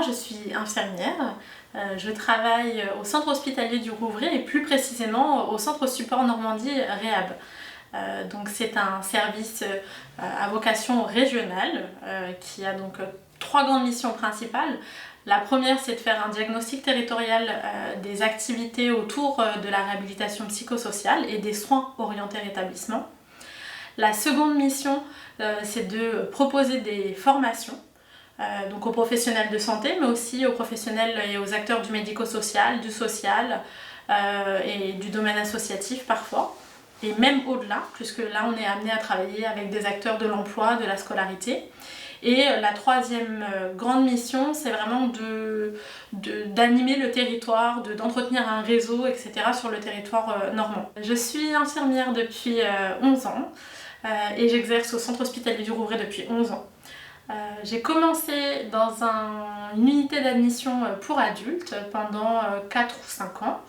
je suis infirmière. Je travaille au centre hospitalier du Rouvray et plus précisément au centre support Normandie Réhab. Donc c'est un service à vocation régionale qui a donc 3 grandes missions principales. La première, c'est de faire un diagnostic territorial des activités autour de la réhabilitation psychosociale et des soins orientés rétablissement. La seconde mission, c'est de proposer des formations donc aux professionnels de santé, mais aussi aux professionnels et aux acteurs du médico-social, du social et du domaine associatif parfois, et même au-delà, puisque là on est amené à travailler avec des acteurs de l'emploi, de la scolarité. Et la troisième grande mission, c'est vraiment d'animer le territoire, d'entretenir un réseau, etc. sur le territoire normand. Je suis infirmière depuis 11 ans et j'exerce au centre hospitalier du Rouvray depuis 11 ans. J'ai commencé dans une unité d'admission pour adultes pendant 4 ou 5 ans.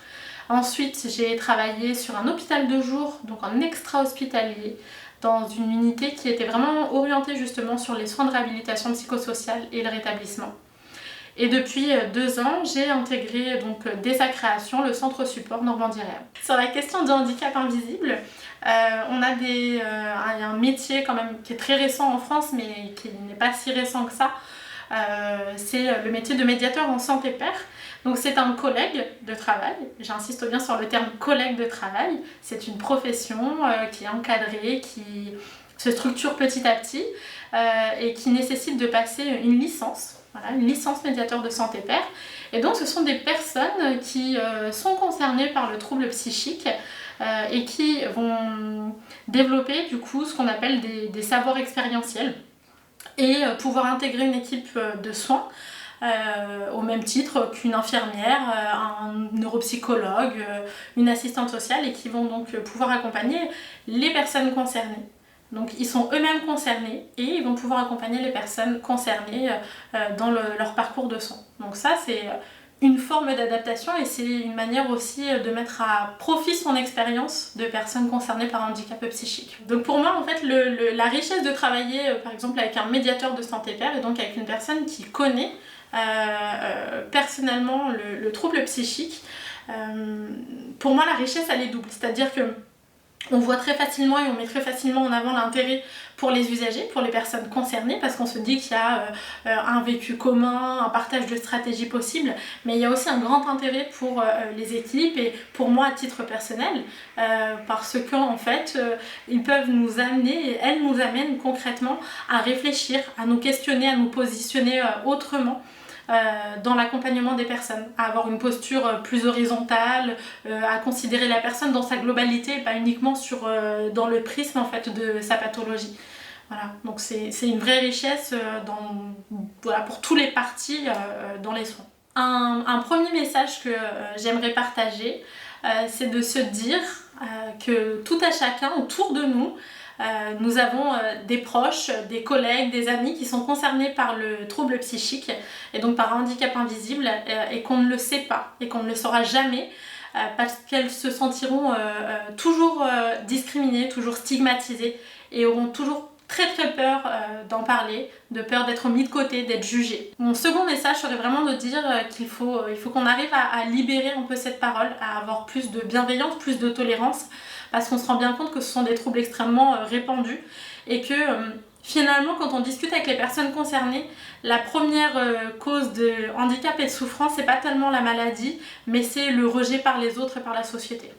Ensuite, j'ai travaillé sur un hôpital de jour, donc en extra-hospitalier, dans une unité qui était vraiment orientée justement sur les soins de réhabilitation psychosociale et le rétablissement. Et depuis 2 ans, j'ai intégré donc dès sa création le centre support Normandie Réhab. Sur la question du handicap invisible, on a un métier quand même qui est très récent en France, mais qui n'est pas si récent que ça. C'est le métier de médiateur en santé pair. Donc c'est un collègue de travail, j'insiste bien sur le terme collègue de travail. C'est une profession qui est encadrée, qui se structure petit à petit et qui nécessite de passer une licence. Voilà, une licence médiateur de santé pair. Et donc ce sont des personnes qui sont concernées par le trouble psychique et qui vont développer du coup ce qu'on appelle des savoirs expérientiels et pouvoir intégrer une équipe de soins au même titre qu'une infirmière, un neuropsychologue, une assistante sociale, et qui vont donc pouvoir accompagner les personnes concernées. Donc ils sont eux-mêmes concernés et ils vont pouvoir accompagner les personnes concernées dans leur parcours de soins. Donc ça, c'est une forme d'adaptation et c'est une manière aussi de mettre à profit son expérience de personnes concernées par un handicap psychique. Donc pour moi, en fait, la richesse de travailler par exemple avec un médiateur de santé pair et donc avec une personne qui connaît personnellement le trouble psychique, pour moi la richesse elle est double, c'est-à-dire que on voit très facilement et on met très facilement en avant l'intérêt pour les usagers, pour les personnes concernées, parce qu'on se dit qu'il y a un vécu commun, un partage de stratégies possibles, mais il y a aussi un grand intérêt pour les équipes et pour moi à titre personnel, parce qu'en fait, ils peuvent nous amener, et elles nous amènent concrètement à réfléchir, à nous questionner, à nous positionner autrement dans l'accompagnement des personnes, à avoir une posture plus horizontale, à considérer la personne dans sa globalité et pas uniquement dans le prisme en fait de sa pathologie. Voilà, donc c'est une vraie richesse pour tous les partis dans les soins. Un premier message que j'aimerais partager, c'est de se dire que tout à chacun autour de nous, nous avons des proches, des collègues, des amis qui sont concernés par le trouble psychique et donc par un handicap invisible et qu'on ne le sait pas et qu'on ne le saura jamais parce qu'elles se sentiront toujours discriminées, toujours stigmatisées et auront toujours très peur d'en parler, de peur d'être mis de côté, d'être jugé. Mon second message serait vraiment de dire qu'il faut qu'on arrive à libérer un peu cette parole, à avoir plus de bienveillance, plus de tolérance, parce qu'on se rend bien compte que ce sont des troubles extrêmement répandus et que finalement quand on discute avec les personnes concernées, la première cause de handicap et de souffrance, c'est pas tellement la maladie, mais c'est le rejet par les autres et par la société.